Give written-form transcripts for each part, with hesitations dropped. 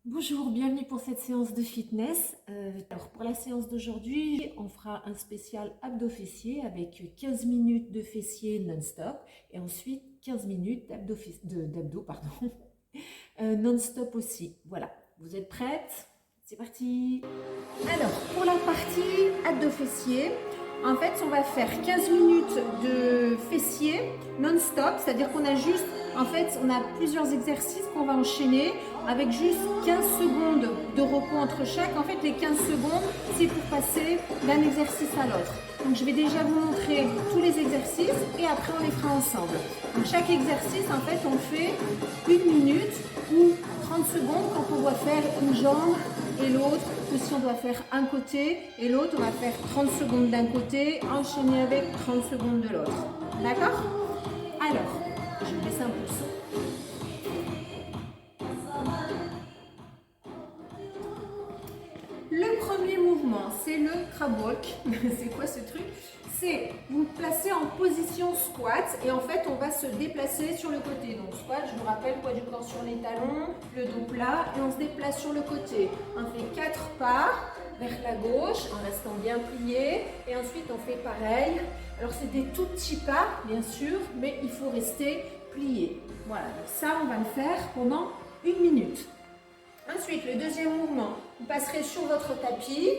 Bonjour, bienvenue pour cette séance de fitness. Alors pour la séance d'aujourd'hui, on fera un spécial abdos-fessiers avec 15 minutes de fessiers non-stop et ensuite 15 minutes d'abdos, non-stop aussi. Voilà, vous êtes prêtes? C'est parti! Alors pour la partie abdos-fessiers, en fait on va faire 15 minutes de fessiers non-stop, c'est-à-dire qu'on a juste, on a plusieurs exercices qu'on va enchaîner avec juste 15 secondes de repos entre chaque. En fait, les 15 secondes, c'est pour passer d'un exercice à l'autre. Donc, je vais déjà vous montrer tous les exercices et après, on les fera ensemble. Donc, chaque exercice, en fait, on fait 1 minute ou 30 secondes quand on doit faire une jambe et l'autre, ou si on doit faire un côté et l'autre, on va faire 30 secondes d'un côté, enchaîner avec 30 secondes de l'autre. D'accord? Alors, je vais baisser un peu le son. Le premier mouvement, c'est le crab walk. C'est quoi ce truc? C'est vous placez en position squat et en fait on va se déplacer sur le côté. Donc squat, je vous rappelle, poids du corps sur les talons, le dos plat et on se déplace sur le côté. On fait 4 pas vers la gauche en restant bien plié et ensuite on fait pareil. Alors c'est des tout petits pas bien sûr, mais il faut rester plié. Voilà, donc ça on va le faire pendant 1 minute. Ensuite, le deuxième mouvement, vous passerez sur votre tapis,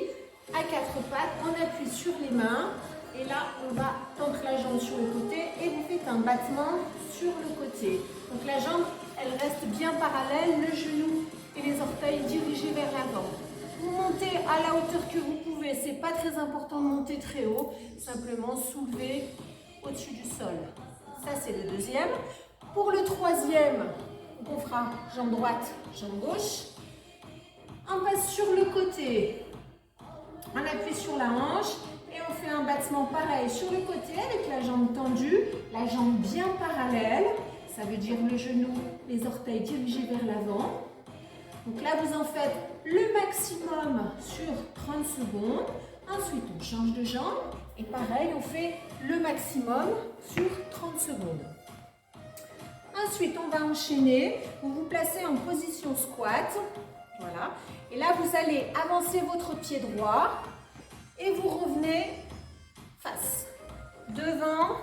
à 4 pattes, on appuie sur les mains et là, on va tendre la jambe sur le côté et vous faites un battement sur le côté. Donc la jambe, elle reste bien parallèle, le genou et les orteils dirigés vers l'avant. Vous montez à la hauteur que vous pouvez, c'est pas très important de monter très haut, simplement soulever au-dessus du sol. Ça, c'est le deuxième. Pour le troisième, on fera jambe droite, jambe gauche. On passe sur le côté, on appuie sur la hanche et on fait un battement pareil sur le côté avec la jambe tendue, la jambe bien parallèle, ça veut dire le genou, les orteils dirigés vers l'avant. Donc là, vous en faites le maximum sur 30 secondes. Ensuite, on change de jambe et pareil, on fait le maximum sur 30 secondes. Ensuite, on va enchaîner. Vous vous placez en position squat. Voilà. Et là, vous allez avancer votre pied droit et vous revenez face, devant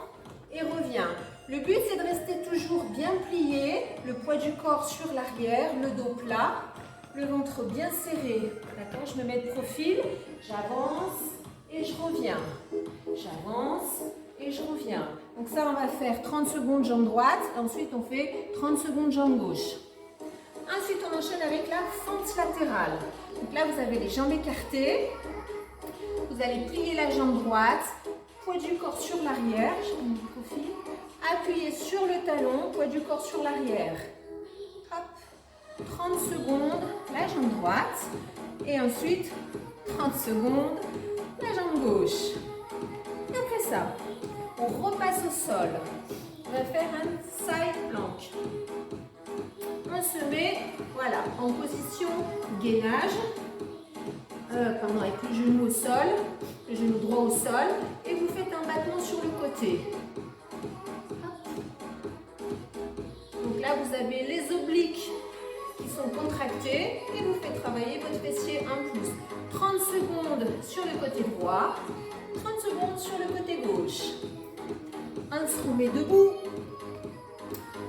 et revient. Le but, c'est de rester toujours bien plié, le poids du corps sur l'arrière, le dos plat, le ventre bien serré. D'accord? Je me mets de profil, j'avance et je reviens. J'avance et je reviens. Donc ça, on va faire 30 secondes jambe droite et ensuite on fait 30 secondes jambe gauche. Ensuite, on enchaîne avec la fente latérale. Donc là, vous avez les jambes écartées. Vous allez plier la jambe droite, poids du corps sur l'arrière. Je mets mon profil. Appuyez sur le talon, poids du corps sur l'arrière. Hop. 30 secondes, la jambe droite. Et ensuite, 30 secondes, la jambe gauche. Et après ça, on repasse au sol. On va faire un side plank. On se met, voilà, en position gainage, avec le genou au sol, le genou droit au sol, et vous faites un battement sur le côté. Donc là, vous avez les obliques qui sont contractés et vous faites travailler votre fessier en plus. 30 secondes sur le côté droit, 30 secondes sur le côté gauche. On se remet debout.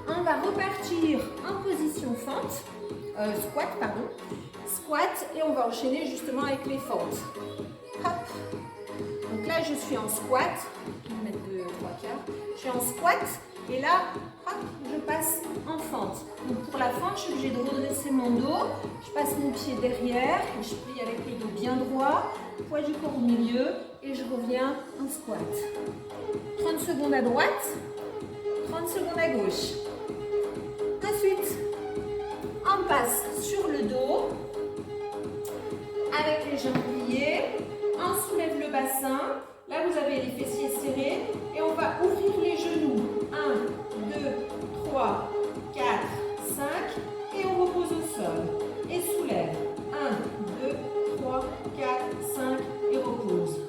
On va repartir en position squat, squat et on va enchaîner justement avec les fentes. Hop. Donc là, je suis en squat, je vais mettre de 3/4. Je suis en squat et là, hop, je passe en fente. Donc pour la fente, je suis obligée de redresser mon dos, je passe mon pied derrière, et je plie avec le dos bien droit, poids du corps au milieu et je reviens en squat. 30 secondes à droite, 30 secondes à gauche. Ensuite, on passe sur le dos avec les jambes pliées. On soulève le bassin. Là, vous avez les fessiers serrés et on va ouvrir les genoux. 1, 2, 3, 4, 5 et on repose au sol. Et soulève. 1, 2, 3, 4, 5 et repose.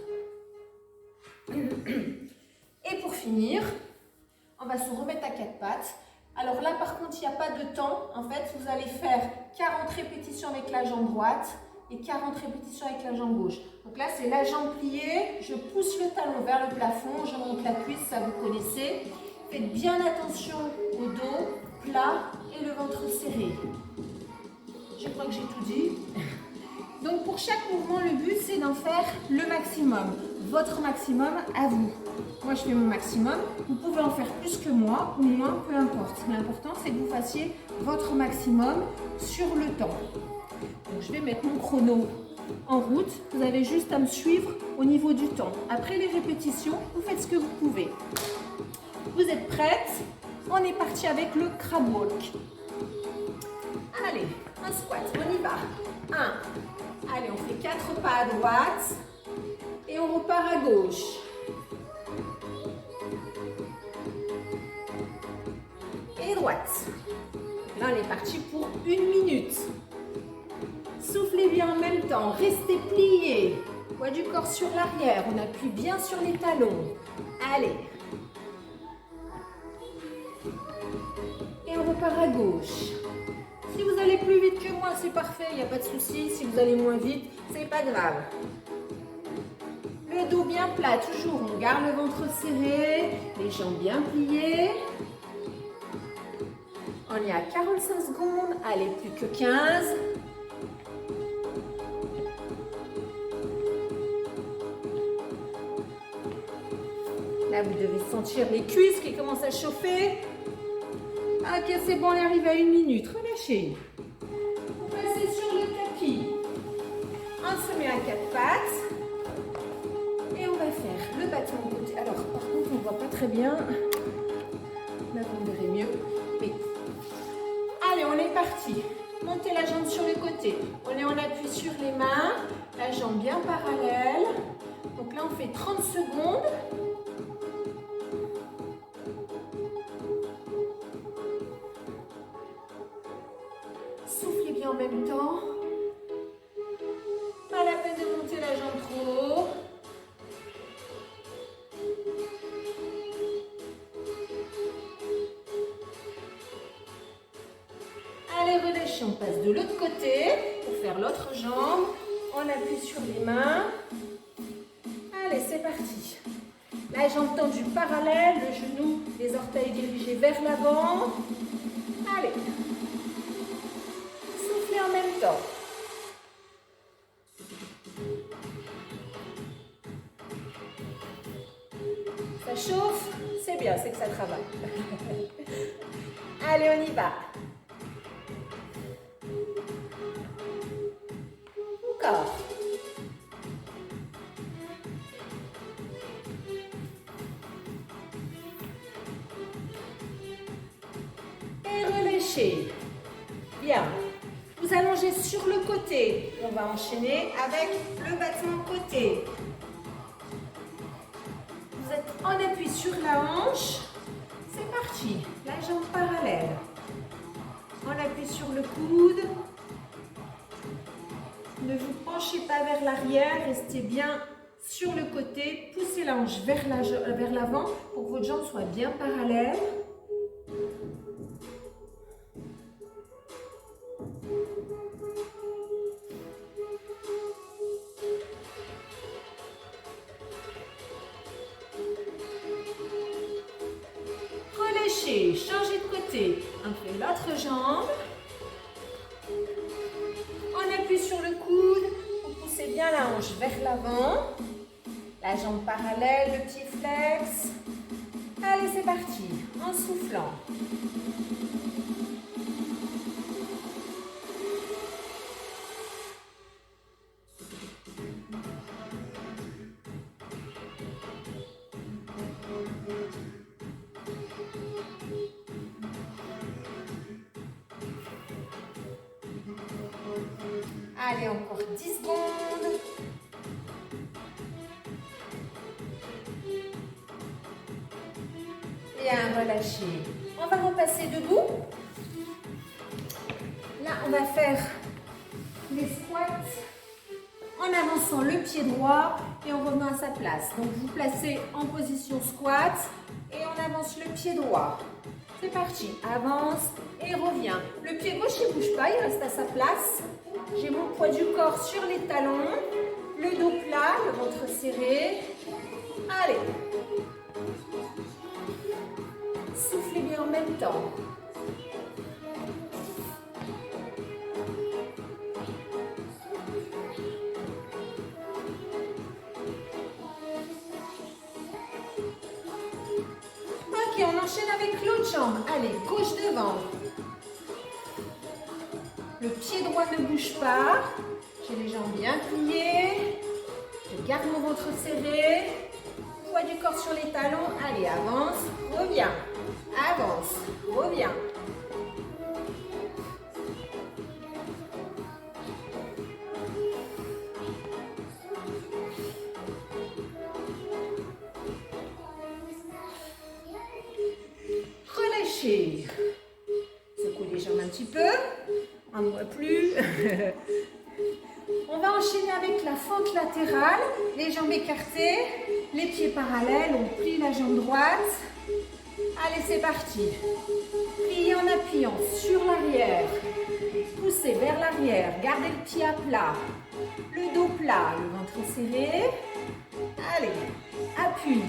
Et pour finir, on va se remettre à 4 pattes. Alors là, par contre, quand il n'y a pas de temps, en fait, vous allez faire 40 répétitions avec la jambe droite et 40 répétitions avec la jambe gauche. Donc là, c'est la jambe pliée, je pousse le talon vers le plafond, je monte la cuisse, ça vous connaissez. Faites bien attention au dos, plat et le ventre serré. Je crois que j'ai tout dit. Donc pour chaque mouvement, le but c'est d'en faire le maximum. Votre maximum à vous. Moi je fais mon maximum. Vous pouvez en faire plus que moi ou moins, peu importe. L'important c'est que vous fassiez votre maximum sur le temps. Donc je vais mettre mon chrono en route. Vous avez juste à me suivre au niveau du temps. Après les répétitions, vous faites ce que vous pouvez. Vous êtes prêtes? On est parti avec le crab walk. Allez, un squat, on y va. 1. Allez, on fait 4 pas à droite et on repart à gauche. Et droite. Là, on est parti pour 1 minute. Soufflez bien en même temps, restez pliés. Poids du corps sur l'arrière, on appuie bien sur les talons. Allez. Et on repart à gauche. Si vous allez plus vite que moi, c'est parfait, il n'y a pas de souci. Si vous allez moins vite, c'est pas grave. Le dos bien plat, toujours. On garde le ventre serré, les jambes bien pliées. On est à 45 secondes. Allez, plus que 15. Là, vous devez sentir les cuisses qui commencent à chauffer. Ok, c'est bon, on arrive à 1 minute. Relâchez. Vous passez sur le tapis. On se met à 4 pattes. Et on va faire le battement côté. Alors, par contre, on ne voit pas très bien. Là, vous verrez mieux. Oui. Allez, on est parti. Montez la jambe sur le côté. On est en appui sur les mains. La jambe bien parallèle. Donc là, on fait 30 secondes. Soufflez bien en même temps. Pas la peine de monter la jambe trop haut. Allez, relâchez, on passe de l'autre côté pour faire l'autre jambe. On appuie sur les mains. Allez, c'est parti. La jambe tendue parallèle, le genou, les orteils dirigés vers l'avant. Allez. Soufflez en même temps. Ça chauffe, c'est bien, c'est que ça travaille. Allez, on y va. Encore. Et relâchez. Bien. Vous allongez sur le côté. On va enchaîner avec le battement côté. Vous êtes en appui sur la hanche. C'est parti. La jambe parallèle. On appuie sur le coude. Ne vous penchez pas vers l'arrière. Restez bien sur le côté. Poussez la hanche vers l'avant pour que votre jambe soit bien parallèle. Relâchez, changez de côté. On fait l'autre jambe. On appuie sur le coude. Vous poussez bien la hanche vers l'avant. La jambe parallèle, le pied flex. Allez, c'est parti. En soufflant. Allez, encore 10 secondes. Bien, relâchez. On va repasser debout. Là, on va faire les squats en avançant le pied droit et en revenant à sa place. Donc, vous placez en position squat et on avance le pied droit. C'est parti. Avance et reviens. Le pied gauche, il ne bouge pas, il reste à sa place. J'ai mon poids du corps sur les talons, le dos plat, le ventre serré. Allez. Soufflez bien en même temps. Ok, on enchaîne avec l'autre jambe. Allez, gauche devant. Le pied droit ne bouge pas. J'ai les jambes bien pliées. Je garde mon ventre serré. Poids du corps sur les talons. Allez, avance, reviens. Avance, reviens. Relâchez. Secouez les jambes un petit peu. On ne voit plus. On va enchaîner avec la fente latérale. Les jambes écartées, les pieds parallèles. On plie la jambe droite. Allez, c'est parti. Pliez en appuyant sur l'arrière. Poussez vers l'arrière. Gardez le pied à plat. Le dos plat, le ventre serré. Allez, appuie.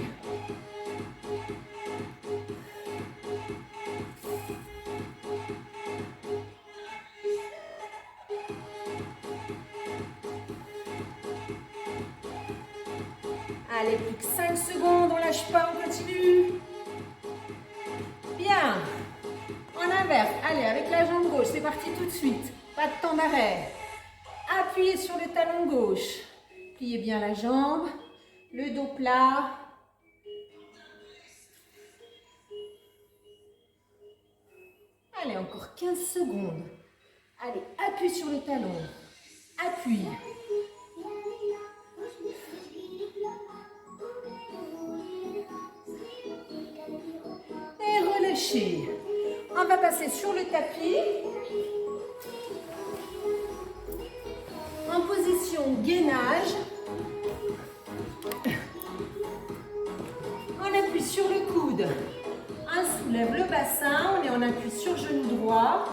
Allez, plus que 5 secondes, on lâche pas, on continue. Bien. En inverse, allez, avec la jambe gauche, c'est parti tout de suite. Pas de temps d'arrêt. Appuyez sur le talon gauche. Pliez bien la jambe, le dos plat. Allez, encore 15 secondes. Allez, appuie sur le talon. Appuie. Et relâchez. On va passer sur le tapis. En position gainage. On appuie sur le coude. On soulève le bassin. On est en appui sur genou droit.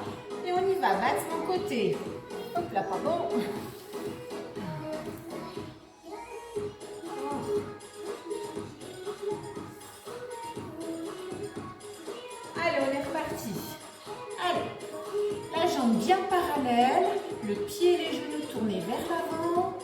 Et on y va. Battement côté. Hop là, pardon. Allez, on est reparti. Allez, la jambe bien parallèle, le pied et les genoux tournés vers l'avant.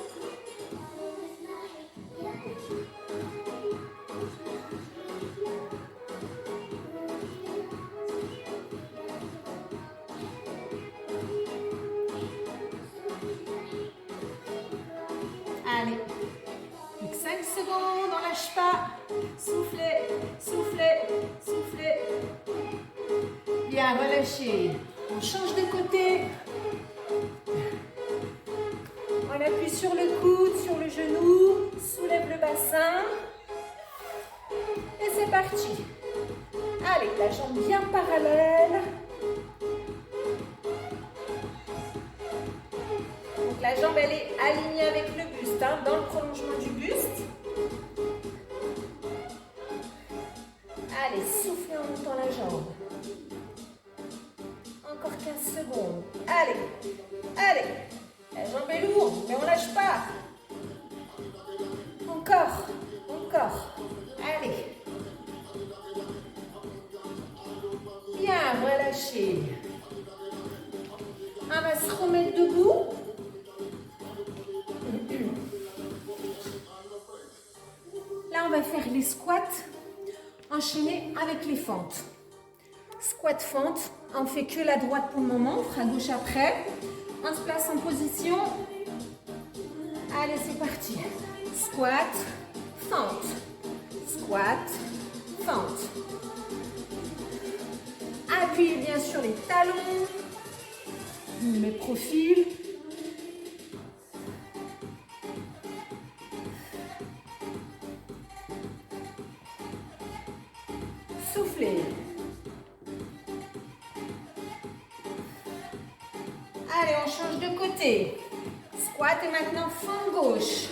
Allez, plus que 5 secondes, on lâche pas. Soufflez, soufflez, soufflez. Bien, relâchez. On change de côté. On appuie sur le coude, sur le genou. Soulève le bassin. Et c'est parti. Allez, la jambe bien parallèle. Donc la jambe, elle est alignée avec le buste, hein, dans le prolongement du buste. Allez, soufflez en montant la jambe. Encore 15 secondes. Allez, allez. La jambe est lourde, mais on ne lâche pas. Encore, encore. Allez. Bien, relâchez. On va se remettre debout. Là, on va faire les squats enchaînés avec les fentes. Squat, fente. On ne fait que la droite pour le moment. On fera gauche après. On se place en position. Allez, c'est parti. Squat, fente. Squat, fente. Appuyez bien sur les talons. Mes profils. Soufflez. Allez, on change de côté. Squat et maintenant fente gauche.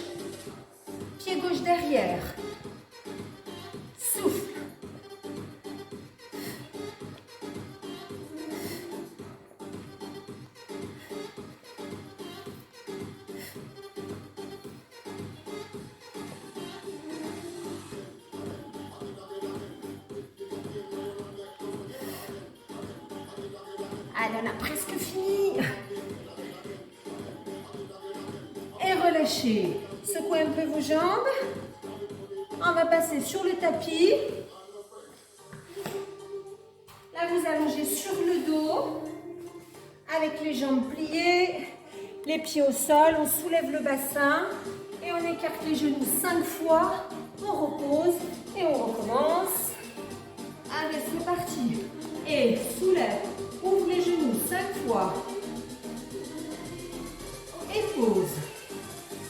Pied gauche derrière. Souffle. Allez, on a presque fini. Et relâchez. Secouez un peu vos jambes. On va passer sur le tapis. Là, vous allongez sur le dos. Avec les jambes pliées. Les pieds au sol. On soulève le bassin. Et on écarte les genoux 5 fois. On repose. Et on recommence. Allez, c'est parti. Et soulève. Ouvre les genoux 5 fois. Et pose.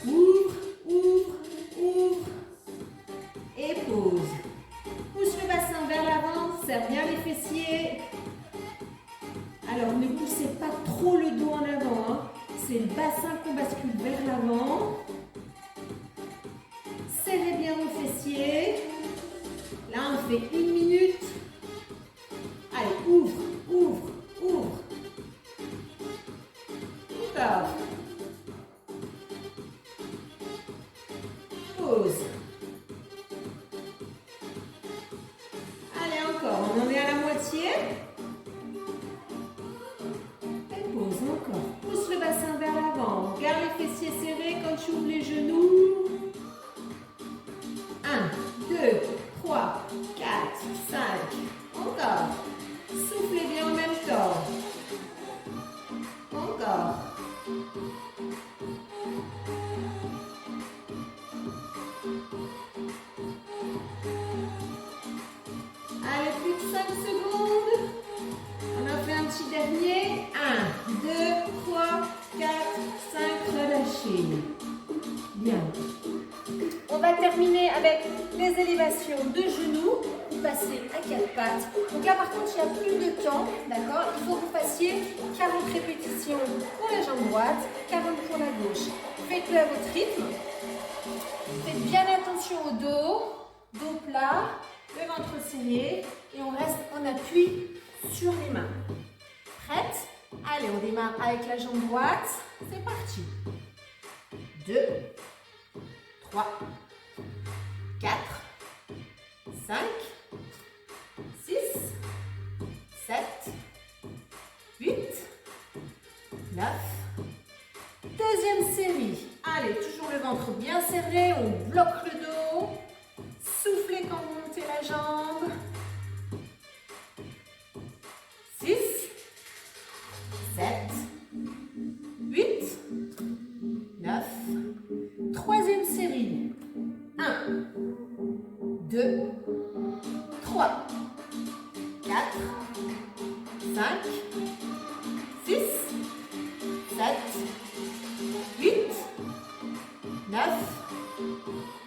Ouvre, ouvre, ouvre. Et pose. Pousse le bassin vers l'avant. Serre bien les fessiers. Alors, ne poussez pas trop le dos en avant. Hein. C'est le bassin qu'on bascule vers l'avant. Serrez bien vos fessiers. Là, on fait 1 minute. Allez, ouvre, ouvre, ouvre. Encore. Pause. Allez, encore. On en est à la moitié. Et pause, encore. Pousse le bassin vers l'avant. Garde les fessiers serrés quand tu ouvres les genoux. 1, 2, 3, 4, 5. Encore. Soufflez bien en même temps. Encore. Allez, plus de 5 secondes. On en fait un petit dernier. 1, 2, 3, 4, 5. Relâchez. Bien. On va terminer avec les élévations de genoux. Vous passez à 4 pattes. Donc là, par contre, il n'y a plus de temps. D'accord? Il faut que vous fassiez 40 répétitions pour la jambe droite, 40 pour la gauche. Faites-le à votre rythme. Faites bien attention au dos. Dos plat, le ventre serré. Et on reste en appui sur les mains. Prête? Allez, on démarre avec la jambe droite. C'est parti. 2, 3, 4, 5, 6, 7, 8, 9. Deuxième série. Allez, toujours le ventre bien serré. On bloque le dos. Soufflez quand vous montez la jambe. 6, 7, 8, 9. Troisième série. 1, 2, 3, 4, 5, 6, 7, 8, 9,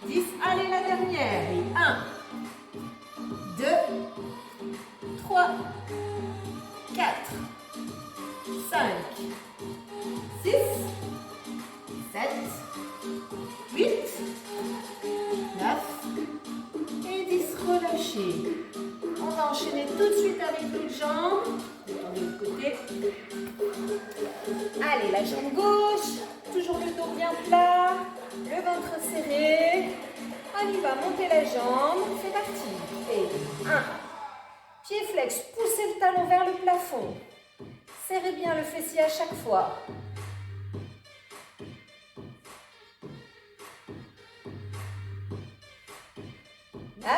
10. Allez, la dernière. Et 1, 2, 3, 4, 5, 6, 7, 8, 9 et 10. Relâchez. On va enchaîner tout de suite avec l'autre jambe. De l'autre côté. Allez, la jambe gauche. Toujours le dos bien plat. Le ventre serré. On y va, monter la jambe. C'est parti. Et 1. Pied flex, poussez le talon vers le plafond. Serrez bien le fessier à chaque fois. 9,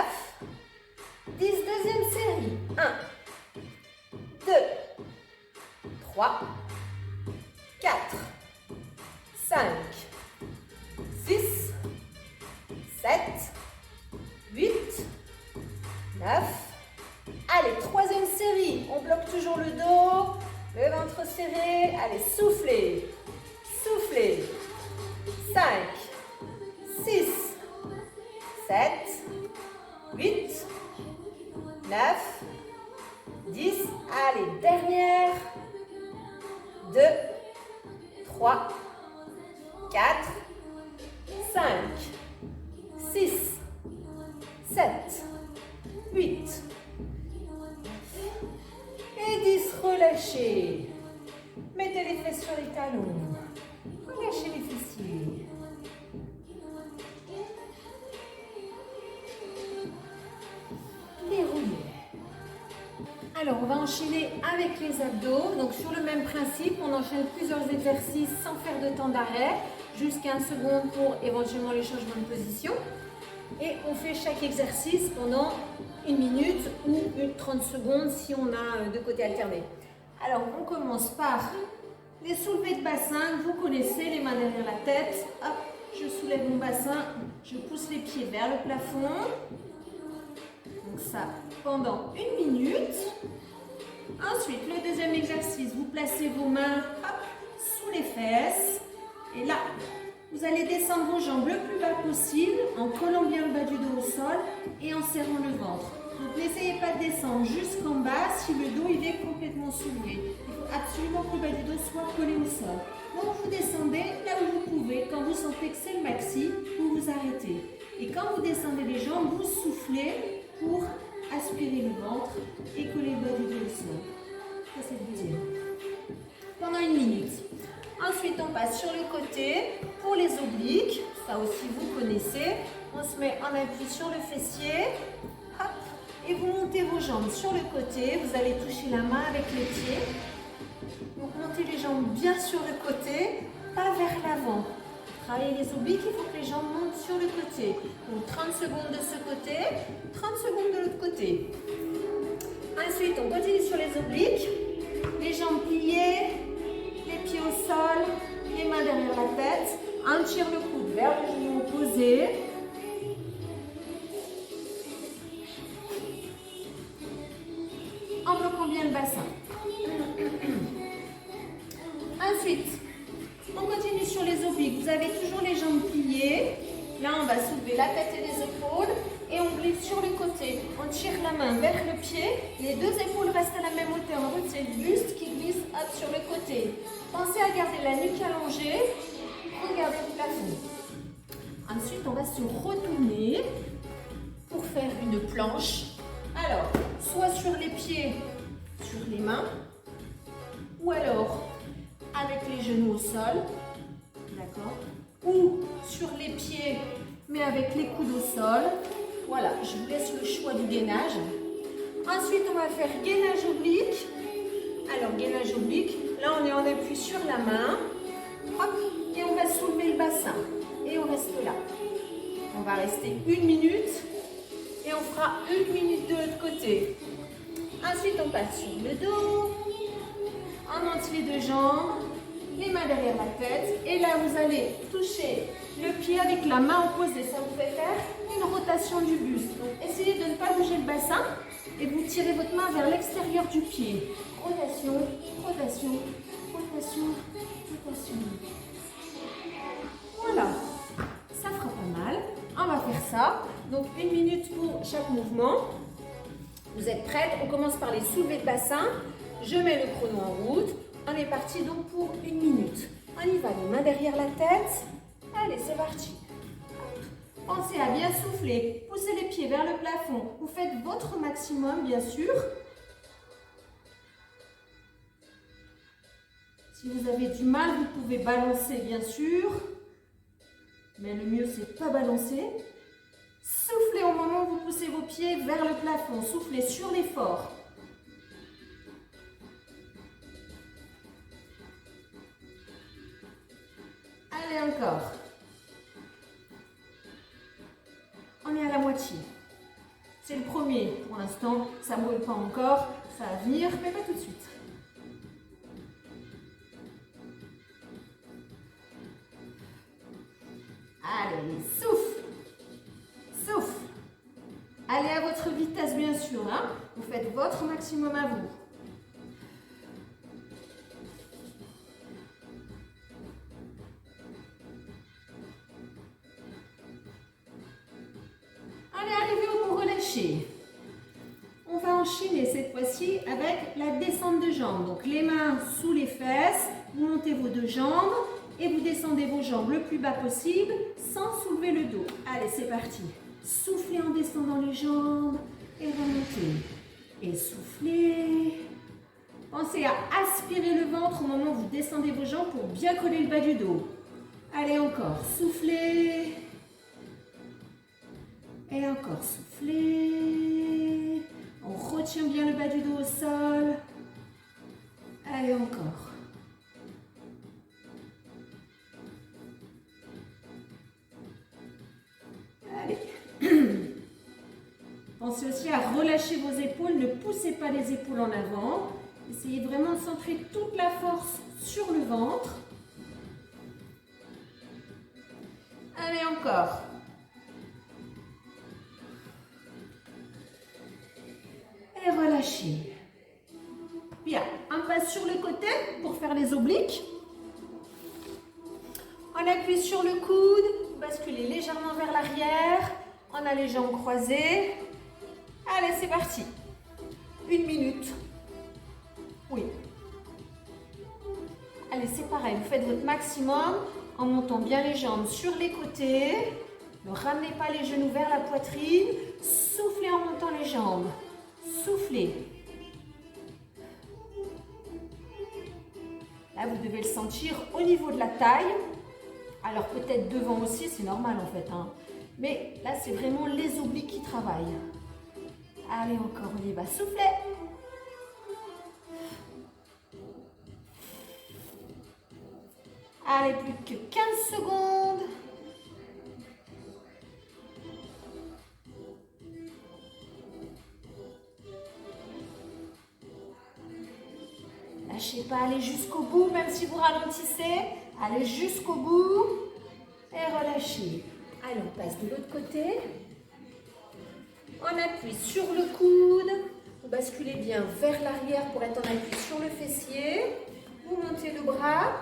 10, deuxième série. 1, 2, 3, 4, 5, 6, 7, 8, 9. Allez, troisième série. On bloque toujours le dos, le ventre serré. Allez, soufflez. Soufflez. 5, 6, 7, 8, 9, 10. Allez, dernière. 2, 3, 4, 5, 6, 7, 8 et 10. Relâchez. Mettez les fesses sur les talons. Relâchez les fessiers. Déroulez. Alors, on va enchaîner avec les abdos. Donc, sur le même principe, on enchaîne plusieurs exercices sans faire de temps d'arrêt, jusqu'à 1 seconde pour éventuellement les changements de position. Et on fait chaque exercice pendant 1 minute ou 30 secondes si on a deux côtés alternés. Alors, on commence par les soulevés de bassin. Vous connaissez, les mains derrière la tête. Hop, je soulève mon bassin, je pousse les pieds vers le plafond. Donc ça, pendant 1 minute. Ensuite, le deuxième exercice, vous placez vos mains hop, sous les fesses. Et là, vous allez descendre vos jambes le plus bas possible en collant bien le bas du dos au sol et en serrant le ventre. Donc n'essayez pas de descendre jusqu'en bas si le dos il est complètement soulevé. Il faut absolument que le bas du dos soit collé au sol. Donc vous descendez là où vous pouvez. Quand vous sentez que c'est le maxi, vous vous arrêtez. Et quand vous descendez les jambes, vous soufflez pour aspirer le ventre et coller le bas du dos au sol. Ça c'est le deuxième. Pendant 1 minute. Ensuite, on passe sur le côté pour les obliques. Ça aussi, vous connaissez. On se met en appui sur le fessier. Hop, et vous montez vos jambes sur le côté. Vous allez toucher la main avec les pieds. Donc, montez les jambes bien sur le côté, pas vers l'avant. Travaillez les obliques, il faut que les jambes montent sur le côté. Donc, 30 secondes de ce côté, 30 secondes de l'autre côté. Ensuite, on continue sur les obliques. Les jambes pliées. Les pieds au sol, les mains derrière la tête. On tire le coude vers le genou opposé. En bloquant bien le bassin. Ensuite, on continue sur les obliques. Vous avez toujours les jambes pliées. Là, on va soulever la tête et les épaules. Et on glisse sur le côté. On tire la main vers le pied. Les deux épaules restent à la même hauteur. En fait, c'est le buste qui glisse hop, sur le côté. Pensez à garder la nuque allongée. Regardez le plafond. Ensuite, on va se retourner pour faire une planche. Alors, soit sur les pieds, sur les mains. Ou alors, avec les genoux au sol. D'accord. Ou sur les pieds, mais avec les coudes au sol. Voilà, je vous laisse le choix du gainage. Ensuite, on va faire gainage oblique. Alors, gainage oblique, là, on est en appui sur la main. Hop, et on va soulever le bassin. Et on reste là. On va rester 1 minute. Et on fera 1 minute de l'autre côté. Ensuite, on passe sur le dos. On monte les deux jambes. Les mains derrière la tête. Et là, vous allez toucher le pied avec la main opposée. Ça vous fait faire une rotation du buste. Donc, essayez de ne pas bouger le bassin. Et vous tirez votre main vers l'extérieur du pied. Rotation, rotation, rotation, rotation. Voilà. Ça fera pas mal. On va faire ça. Donc, 1 minute pour chaque mouvement. Vous êtes prêtes? On commence par les soulevés de bassin. Je mets le chrono en route. On est parti donc pour 1 minute. On y va, les mains derrière la tête. Allez, c'est parti. Pensez à bien souffler. Poussez les pieds vers le plafond. Vous faites votre maximum, bien sûr. Si vous avez du mal, vous pouvez balancer, bien sûr. Mais le mieux, c'est de ne pas balancer. Soufflez au moment où vous poussez vos pieds vers le plafond. Soufflez sur l'effort. Allez, encore. On est à la moitié. C'est le premier. Pour l'instant, ça ne brûle pas encore. Ça va venir, mais pas tout de suite. Allez, souffle. Souffle. Allez à votre vitesse, bien sûr. Hein. Vous faites votre maximum à vous. Allez, arrivez au bout, relâchez. On va enchaîner cette fois-ci avec la descente de jambes. Donc les mains sous les fesses, vous montez vos deux jambes et vous descendez vos jambes le plus bas possible sans soulever le dos. Allez, c'est parti. Soufflez en descendant les jambes et remontez. Et soufflez. Pensez à aspirer le ventre au moment où vous descendez vos jambes pour bien coller le bas du dos. Allez, encore. Soufflez. Et encore soufflez. On retient bien le bas du dos au sol. Allez, encore. Allez. Pensez aussi à relâcher vos épaules. Ne poussez pas les épaules en avant. Essayez vraiment de centrer toute la force sur le ventre. Allez, encore. Et relâchez. Bien, on passe sur le côté pour faire les obliques. On appuie sur le coude, basculez légèrement vers l'arrière. On a les jambes croisées. Allez, c'est parti. 1 minute. Oui. Allez, c'est pareil, vous faites votre maximum en montant bien les jambes sur les côtés. Ne ramenez pas les genoux vers la poitrine. Soufflez en montant les jambes. Soufflez. Là, vous devez le sentir au niveau de la taille. Alors, peut-être devant aussi, c'est normal en fait. Hein. Mais là, c'est vraiment les obliques qui travaillent. Allez, encore, on y va. Soufflez. Allez, plus que 15 secondes. Lâchez pas, allez jusqu'au bout, même si vous ralentissez. Allez jusqu'au bout et relâchez. Allez, on passe de l'autre côté. On appuie sur le coude. Vous basculez bien vers l'arrière pour être en appui sur le fessier. Vous montez le bras.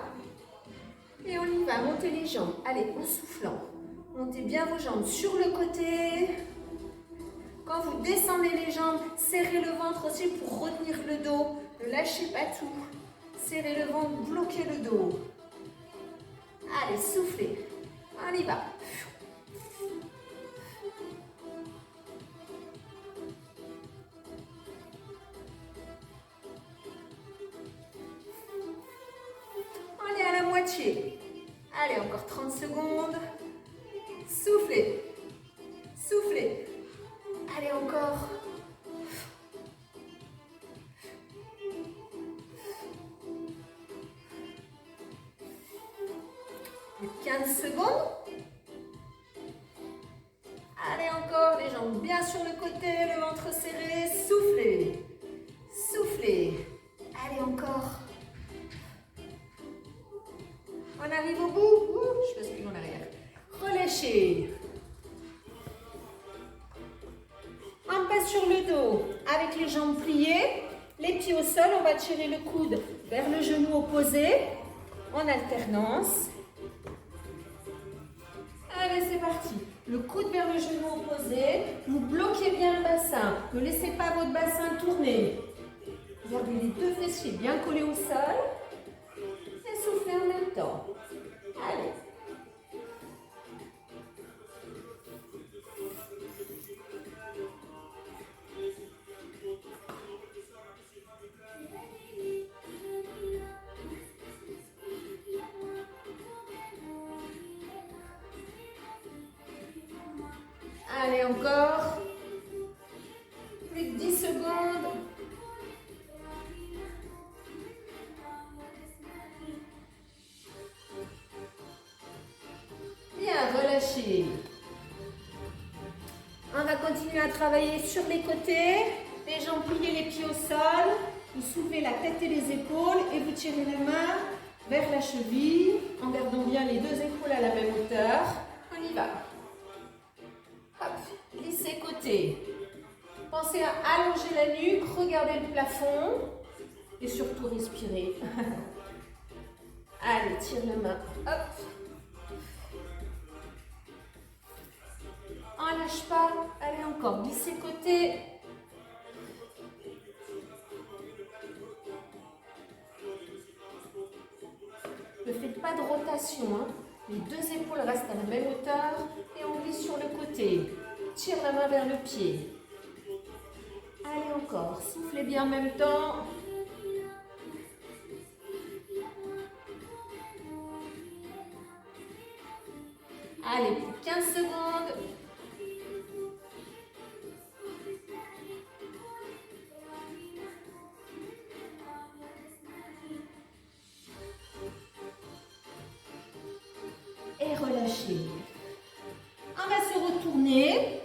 Et on y va, montez les jambes. Allez, en soufflant. Montez bien vos jambes sur le côté. Quand vous descendez les jambes, serrez le ventre aussi pour retenir le dos. Ne lâchez pas tout. Serrez le ventre, bloquez le dos. Allez, soufflez. On y va. On est à la moitié. Allez, encore 30 secondes. Soufflez. Soufflez. Allez, encore. Plus de 15 secondes. Allez, encore. Les jambes bien sur le côté, le ventre serré. Soufflez. Soufflez. Allez, encore. On arrive au bout. Je bascule en arrière. Relâchez. On passe sur le dos avec les jambes pliées, les pieds au sol. On va tirer le coude vers le genou opposé en alternance. Allez, c'est parti. Le coude vers le genou opposé. Vous bloquez bien le bassin. Ne laissez pas votre bassin tourner. Gardez les deux fessiers bien collés au sol. Et soufflez en même temps. Allez. Allez, encore. Plus de 10 secondes. Bien, relâchez. On va continuer à travailler sur les côtés. Les jambes pliées, les pieds au sol. Vous soulevez la tête et les épaules et vous tirez les mains vers la cheville en gardant bien les deux épaules à la même hauteur. On y va. Hop, glissez côté. Pensez à allonger la nuque, regardez le plafond et surtout respirer. Allez, tire la main. Hop. On lâche pas. Allez, encore. Glissez côté. Ne faites pas de rotation. Hein. Les deux épaules restent à la même hauteur et on glisse sur le côté. Tire la main vers le pied. Allez, encore. Soufflez bien en même temps. Allez, plus de 15 secondes. relâcher. On va se retourner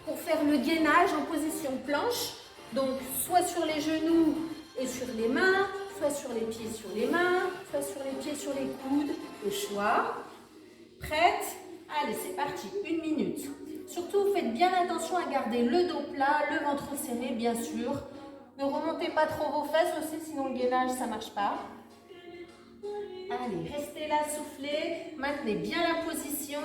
pour faire le gainage en position planche. Donc, soit sur les genoux et sur les mains, soit sur les pieds sur les mains, soit sur les pieds sur les coudes, au choix. Prête? Allez, c'est parti, 1 minute. Surtout, faites bien attention à garder le dos plat, le ventre serré, bien sûr. Ne remontez pas trop vos fesses aussi, sinon le gainage, ça ne marche pas. Allez, restez là, soufflez. Maintenez bien la position.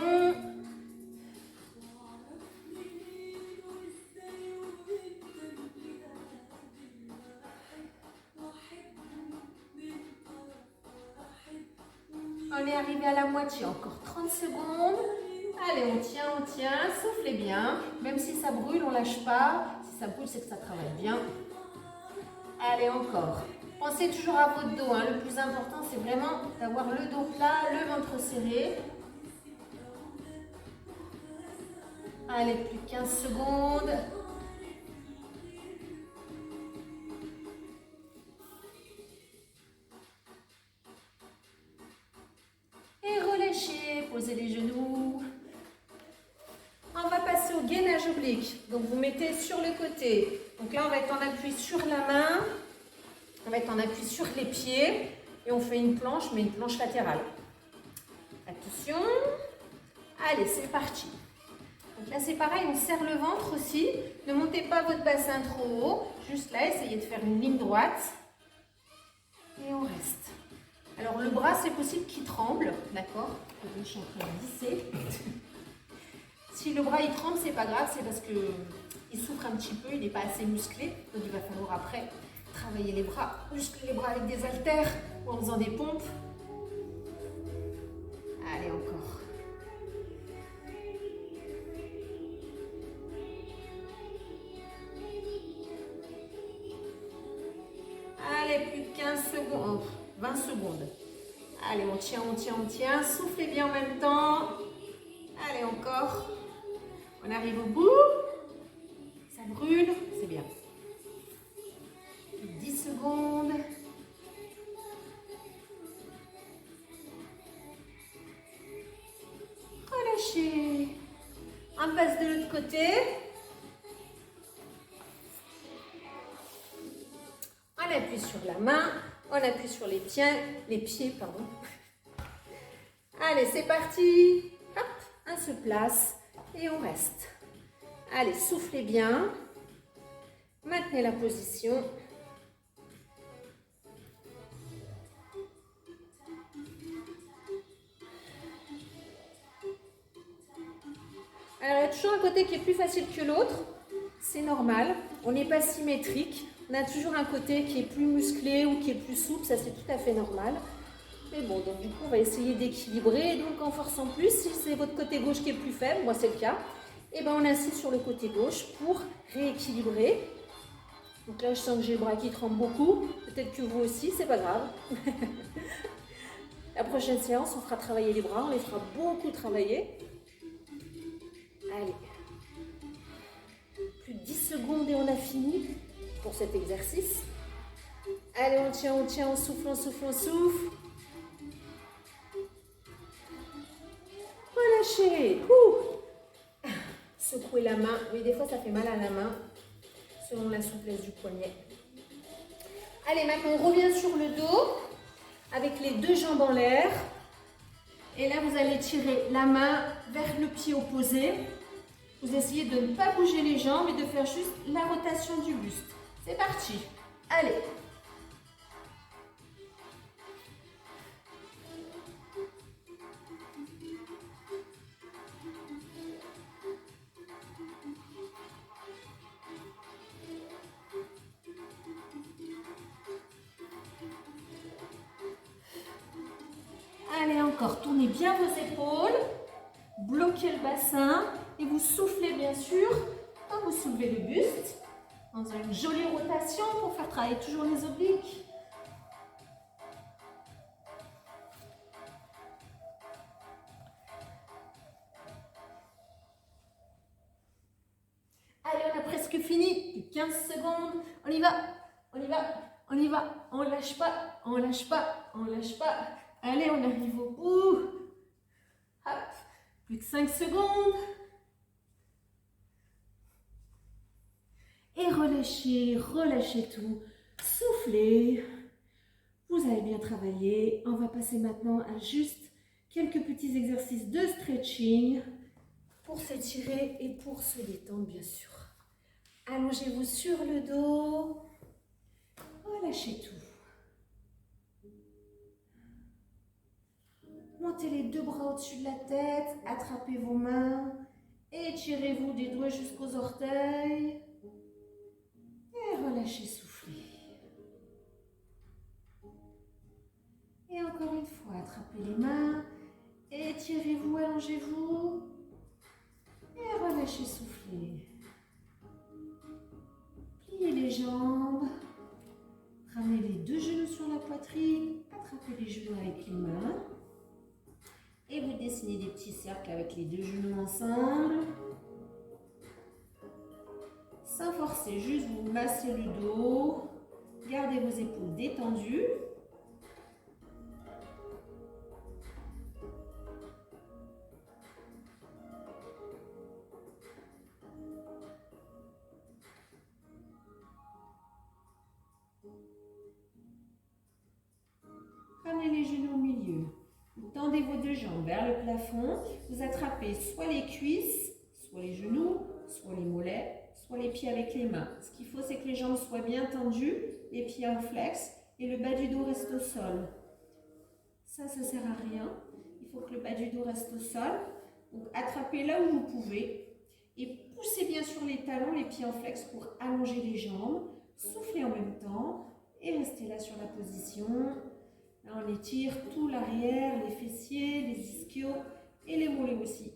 On est arrivé à la moitié, encore 30 secondes. Allez, on tient, soufflez bien. Même si ça brûle, on ne lâche pas. Si ça brûle, c'est que ça travaille bien. Allez, encore. Pensez toujours à votre dos. Hein. Le plus important, c'est vraiment d'avoir le dos plat, le ventre serré. Allez, plus de 15 secondes. Et relâchez, posez les genoux. On va passer au gainage oblique. Donc, vous mettez sur le côté. Donc là, on va être en appui sur la main. On va être en appui sur les pieds. Et on fait une planche, mais une planche latérale. Attention. Allez, c'est parti. Donc là, c'est pareil, on serre le ventre aussi. Ne montez pas votre bassin trop haut. Juste là, essayez de faire une ligne droite. Et on reste. Alors, le bras, c'est possible qu'il tremble. D'accord? Je suis en train de glisser. Si le bras il tremble, c'est pas grave, c'est parce qu'il souffre un petit peu, il n'est pas assez musclé. Donc il va falloir après travailler les bras, muscler les bras avec des haltères ou en faisant des pompes. Allez, encore. Allez, plus de 15 secondes, 20 secondes. Allez, on tient. Soufflez bien en même temps. Allez, encore. On arrive au bout. Ça brûle, c'est bien. 10 secondes. Relâchez. On passe de l'autre côté. On appuie sur la main. On appuie sur les pieds, pardon. Allez, c'est parti. Hop, on se place et on reste. Allez, soufflez bien. Maintenez la position. Alors, il y a toujours un côté qui est plus facile que l'autre. C'est normal. On n'est pas symétrique. On a toujours un côté qui est plus musclé ou qui est plus souple. Ça, c'est tout à fait normal. Mais bon, donc du coup, on va essayer d'équilibrer. Donc, en forçant plus, si c'est votre côté gauche qui est plus faible, moi, c'est le cas, et ben on insiste sur le côté gauche pour rééquilibrer. Donc là, je sens que j'ai le bras qui tremble beaucoup. Peut-être que vous aussi, c'est pas grave. La prochaine séance, on fera travailler les bras. On les fera beaucoup travailler. Allez. Plus de 10 secondes et on a fini pour cet exercice. Allez, on tient, on souffle, on souffle. Relâchez. Secouez la main. Oui, des fois, ça fait mal à la main, selon la souplesse du poignet. Allez, maintenant, on revient sur le dos, avec les deux jambes en l'air. Et là, vous allez tirer la main vers le pied opposé. Vous essayez de ne pas bouger les jambes et de faire juste la rotation du buste. C'est parti. Allez. Allez, encore. Tournez bien vos épaules. Bloquez le bassin. Et vous soufflez bien sûr quand vous soulevez le buste. Dans une jolie rotation pour faire travailler toujours les obliques. Allez, on a presque fini. 15 secondes. On y va. On lâche pas. Allez, on arrive au bout. Hop. Plus que 5 secondes. Et relâchez, relâchez tout. Soufflez. Vous avez bien travaillé. On va passer maintenant à juste quelques petits exercices de stretching pour s'étirer et pour se détendre, bien sûr. Allongez-vous sur le dos. Relâchez tout. Montez les deux bras au-dessus de la tête. Attrapez vos mains. Étirez-vous des doigts jusqu'aux orteils. Et relâchez, soufflez. Et encore une fois, attrapez les mains. Étirez-vous, allongez-vous. Et relâchez, soufflez. Pliez les jambes. Ramenez les deux genoux sur la poitrine. Attrapez les genoux avec les mains. Et vous dessinez des petits cercles avec les deux genoux ensemble. Sans forcer, juste vous massez le dos. Gardez vos épaules détendues. Ramenez les genoux au milieu. Vous tendez vos deux jambes vers le plafond. Vous attrapez soit les cuisses, soit les genoux, soit les mollets, soit les pieds avec les mains. Ce qu'il faut, c'est que les jambes soient bien tendues, les pieds en flex et le bas du dos reste au sol. Ça ne sert à rien. Il faut que le bas du dos reste au sol. Donc, attrapez là où vous pouvez et poussez bien sur les talons, les pieds en flex pour allonger les jambes. Soufflez en même temps et restez là sur la position. Là, on étire tout l'arrière, les fessiers, les ischios et les mollets aussi.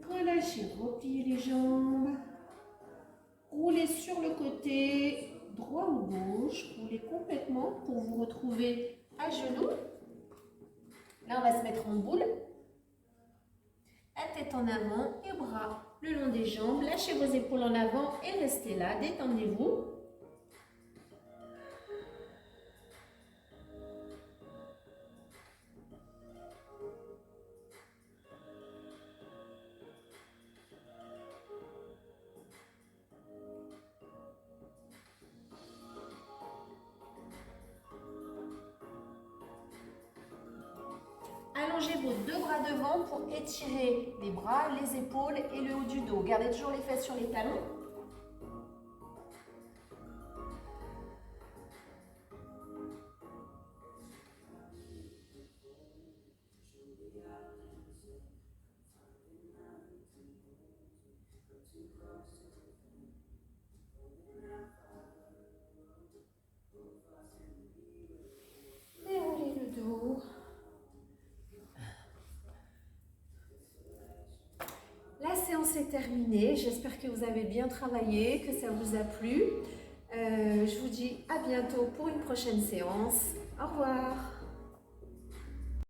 Relâchez, repliez les jambes. Roulez sur le côté droit ou gauche. Roulez complètement pour vous retrouver à genoux. Là, on va se mettre en boule. La tête en avant et bras le long des jambes. Lâchez vos épaules en avant et restez là. Détendez-vous. Allongez vos deux bras devant pour étirer les bras, les épaules et le haut du dos. Gardez toujours les fesses sur les talons. Déroulez le dos. La séance est terminée. J'espère que vous avez bien travaillé, que ça vous a plu. Je vous dis à bientôt pour une prochaine séance. Au revoir.